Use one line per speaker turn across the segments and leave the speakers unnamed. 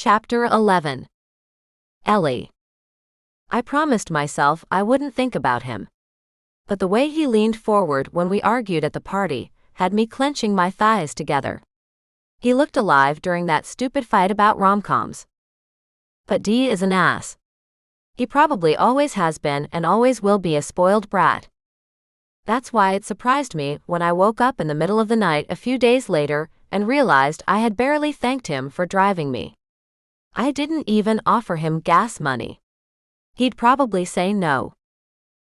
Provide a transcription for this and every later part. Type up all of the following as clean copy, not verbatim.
Chapter 11. Ellie. I promised myself I wouldn't think about him. But the way he leaned forward when we argued at the party had me clenching my thighs together. He looked alive during that stupid fight about rom-coms. But D is an ass. He probably always has been and always will be a spoiled brat. That's why it surprised me when I woke up in the middle of the night a few days later and realized I had barely thanked him for driving me. I didn't even offer him gas money. He'd probably say no.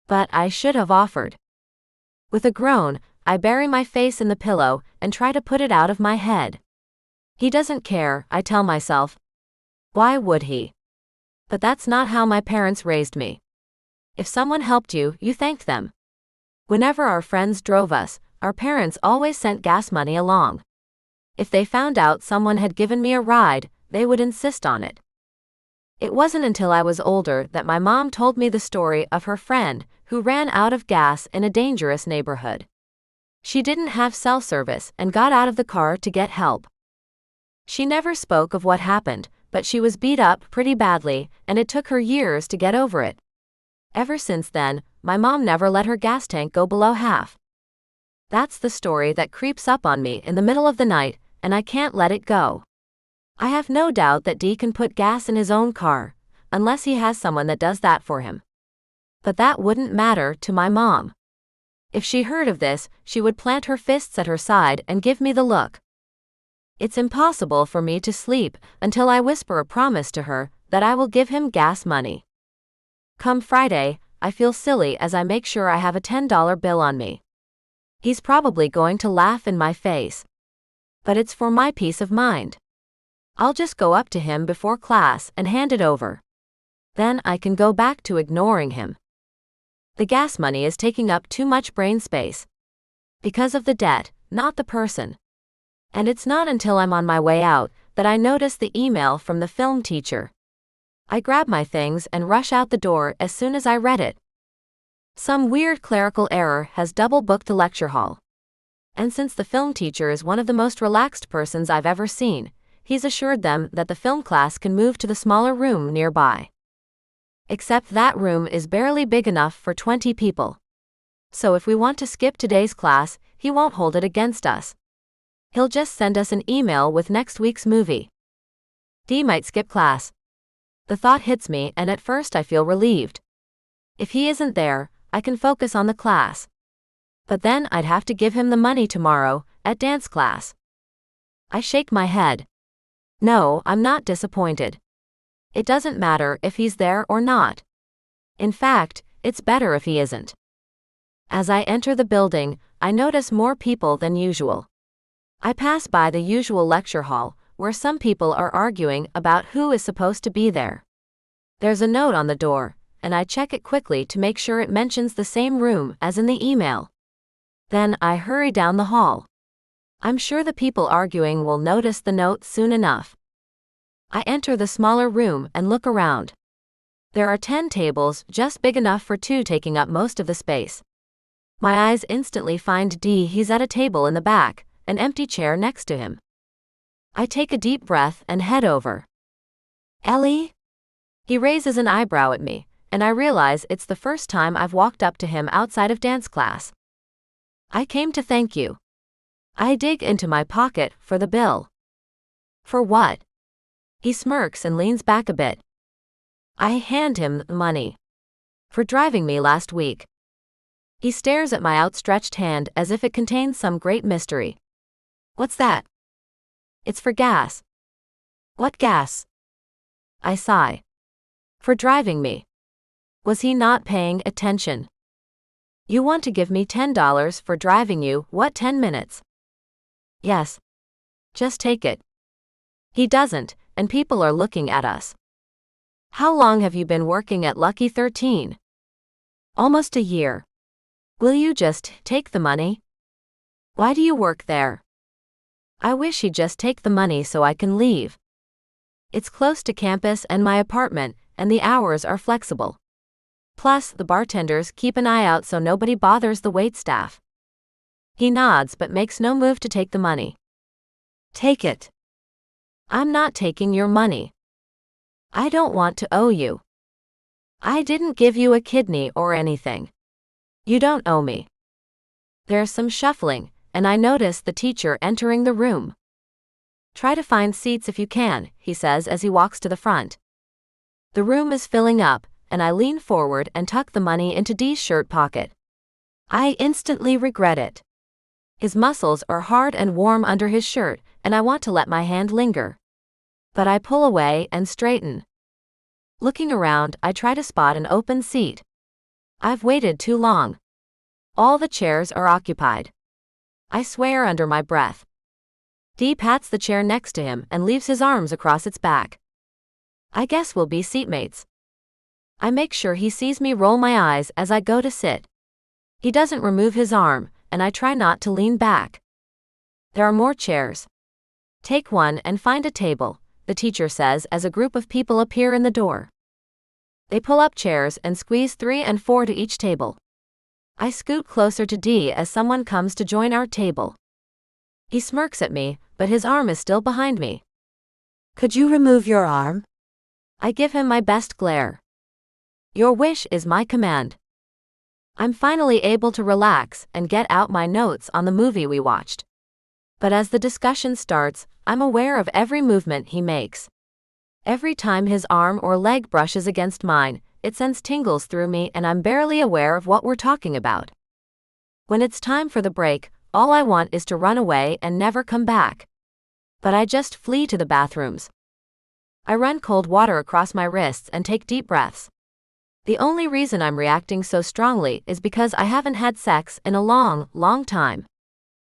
But I should have offered. With a groan, I bury my face in the pillow and try to put it out of my head. He doesn't care, I tell myself. Why would he? But that's not how my parents raised me. If someone helped you, you thanked them. Whenever our friends drove us, our parents always sent gas money along. If they found out someone had given me a ride, they would insist on it. It wasn't until I was older that my mom told me the story of her friend who ran out of gas in a dangerous neighborhood. She didn't have cell service and got out of the car to get help. She never spoke of what happened, but she was beat up pretty badly, and it took her years to get over it. Ever since then, my mom never let her gas tank go below half. That's the story that creeps up on me in the middle of the night, and I can't let it go. I have no doubt that D can put gas in his own car, unless he has someone that does that for him. But that wouldn't matter to my mom. If she heard of this, she would plant her fists at her side and give me the look. It's impossible for me to sleep until I whisper a promise to her that I will give him gas money. Come Friday, I feel silly as I make sure I have a $10 bill on me. He's probably going to laugh in my face. But it's for my peace of mind. I'll just go up to him before class and hand it over. Then I can go back to ignoring him. The gas money is taking up too much brain space. Because of the debt, not the person. And it's not until I'm on my way out that I notice the email from the film teacher. I grab my things and rush out the door as soon as I read it. Some weird clerical error has double-booked the lecture hall. And since the film teacher is one of the most relaxed persons I've ever seen, he's assured them that the film class can move to the smaller room nearby. Except that room is barely big enough for 20 people. So if we want to skip today's class, he won't hold it against us. He'll just send us an email with next week's movie. D might skip class. The thought hits me, and at first I feel relieved. If he isn't there, I can focus on the class. But then I'd have to give him the money tomorrow, at dance class. I shake my head. No, I'm not disappointed. It doesn't matter if he's there or not. In fact, it's better if he isn't. As I enter the building, I notice more people than usual. I pass by the usual lecture hall, where some people are arguing about who is supposed to be there. There's a note on the door, and I check it quickly to make sure it mentions the same room as in the email. Then I hurry down the hall. I'm sure the people arguing will notice the note soon enough. I enter the smaller room and look around. There are 10 tables, just big enough for 2 taking up most of the space. My eyes instantly find D. He's at a table in the back, an empty chair next to him. I take a deep breath and head over. Ellie? He raises an eyebrow at me, and I realize it's the first time I've walked up to him outside of dance class. I came to thank you. I dig into my pocket for the bill. For what? He smirks and leans back a bit. I hand him the money. For driving me last week. He stares at my outstretched hand as if it contains some great mystery. What's that? It's for gas. What gas? I sigh. For driving me. Was he not paying attention? You want to give me $10 for driving you, what, 10 minutes? Yes. Just take it. He doesn't, and people are looking at us. How long have you been working at Lucky 13? Almost a year. Will you just take the money? Why do you work there? I wish he'd just take the money so I can leave. It's close to campus and my apartment, and the hours are flexible. Plus, the bartenders keep an eye out so nobody bothers the waitstaff. He nods but makes no move to take the money. Take it. I'm not taking your money. I don't want to owe you. I didn't give you a kidney or anything. You don't owe me. There's some shuffling, and I notice the teacher entering the room. Try to find seats if you can, he says as he walks to the front. The room is filling up, and I lean forward and tuck the money into D's shirt pocket. I instantly regret it. His muscles are hard and warm under his shirt, and I want to let my hand linger. But I pull away and straighten. Looking around, I try to spot an open seat. I've waited too long. All the chairs are occupied. I swear under my breath. D pats the chair next to him and leaves his arms across its back. I guess we'll be seatmates. I make sure he sees me roll my eyes as I go to sit. He doesn't remove his arm, and I try not to lean back. There are more chairs. Take one and find a table, the teacher says as a group of people appear in the door. They pull up chairs and squeeze 3 and 4 to each table. I scoot closer to D as someone comes to join our table. He smirks at me, but his arm is still behind me. Could you remove your arm? I give him my best glare. Your wish is my command. I'm finally able to relax and get out my notes on the movie we watched. But as the discussion starts, I'm aware of every movement he makes. Every time his arm or leg brushes against mine, it sends tingles through me and I'm barely aware of what we're talking about. When it's time for the break, all I want is to run away and never come back. But I just flee to the bathrooms. I run cold water across my wrists and take deep breaths. The only reason I'm reacting so strongly is because I haven't had sex in a long, long time.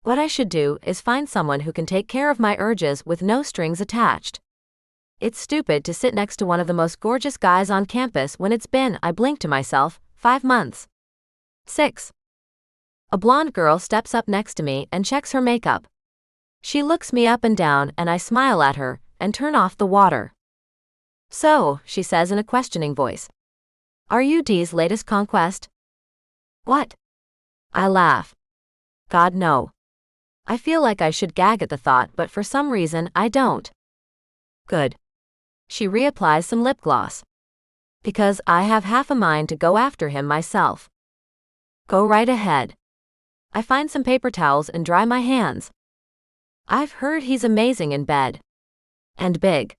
What I should do is find someone who can take care of my urges with no strings attached. It's stupid to sit next to one of the most gorgeous guys on campus when it's been, I blink to myself, 5 months. 6. A blonde girl steps up next to me and checks her makeup. She looks me up and down and I smile at her and turn off the water. So, she says in a questioning voice. Are you D's latest conquest? What? I laugh. God, no. I feel like I should gag at the thought, but for some reason, I don't. Good. She reapplies some lip gloss. Because I have half a mind to go after him myself. Go right ahead. I find some paper towels and dry my hands. I've heard he's amazing in bed. And big.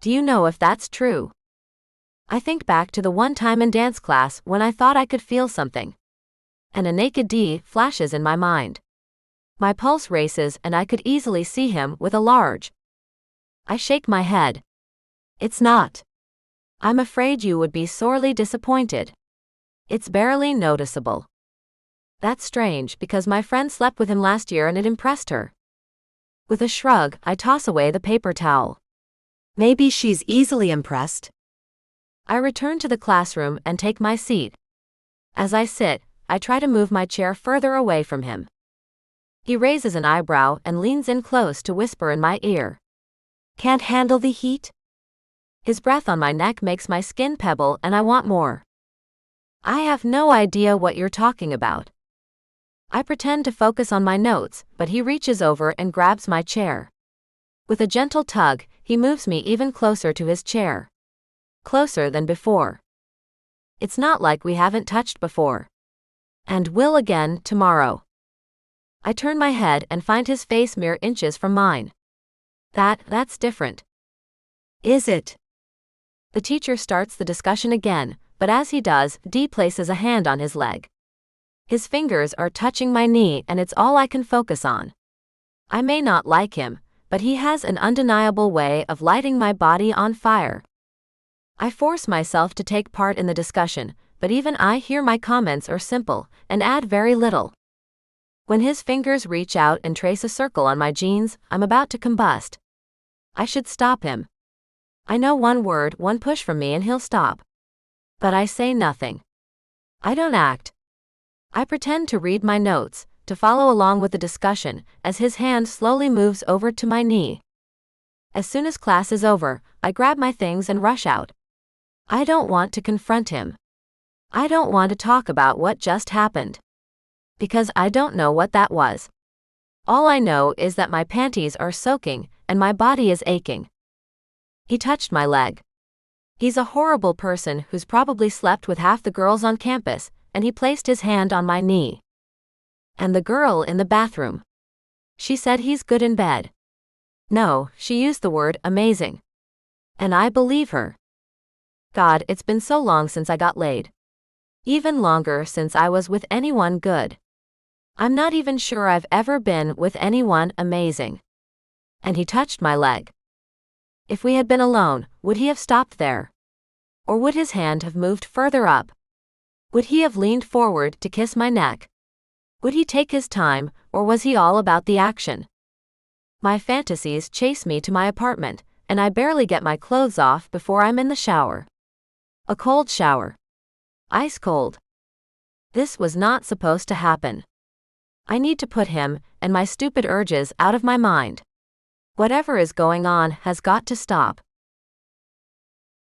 Do you know if that's true? I think back to the one time in dance class when I thought I could feel something. And a naked D flashes in my mind. My pulse races and I could easily see him with a large. I shake my head. It's not. I'm afraid you would be sorely disappointed. It's barely noticeable. That's strange because my friend slept with him last year and it impressed her. With a shrug, I toss away the paper towel. Maybe she's easily impressed. I return to the classroom and take my seat. As I sit, I try to move my chair further away from him. He raises an eyebrow and leans in close to whisper in my ear. Can't handle the heat? His breath on my neck makes my skin pebble and I want more. I have no idea what you're talking about. I pretend to focus on my notes, but he reaches over and grabs my chair. With a gentle tug, he moves me even closer to his chair. Closer than before. It's not like we haven't touched before. And will again tomorrow. I turn my head and find his face mere inches from mine. That's different. Is it? The teacher starts the discussion again, but as he does, D places a hand on his leg. His fingers are touching my knee and it's all I can focus on. I may not like him, but he has an undeniable way of lighting my body on fire. I force myself to take part in the discussion, but even I hear my comments are simple and add very little. When his fingers reach out and trace a circle on my jeans, I'm about to combust. I should stop him. I know one word, one push from me and he'll stop. But I say nothing. I don't act. I pretend to read my notes, to follow along with the discussion, as his hand slowly moves over to my knee. As soon as class is over, I grab my things and rush out. I don't want to confront him. I don't want to talk about what just happened. Because I don't know what that was. All I know is that my panties are soaking, and my body is aching. He touched my leg. He's a horrible person who's probably slept with half the girls on campus, and he placed his hand on my knee. And the girl in the bathroom. She said he's good in bed. No, she used the word amazing. And I believe her. God, it's been so long since I got laid. Even longer since I was with anyone good. I'm not even sure I've ever been with anyone amazing. And he touched my leg. If we had been alone, would he have stopped there? Or would his hand have moved further up? Would he have leaned forward to kiss my neck? Would he take his time, or was he all about the action? My fantasies chase me to my apartment, and I barely get my clothes off before I'm in the shower. A cold shower. Ice cold. This was not supposed to happen. I need to put him and my stupid urges out of my mind. Whatever is going on has got to stop.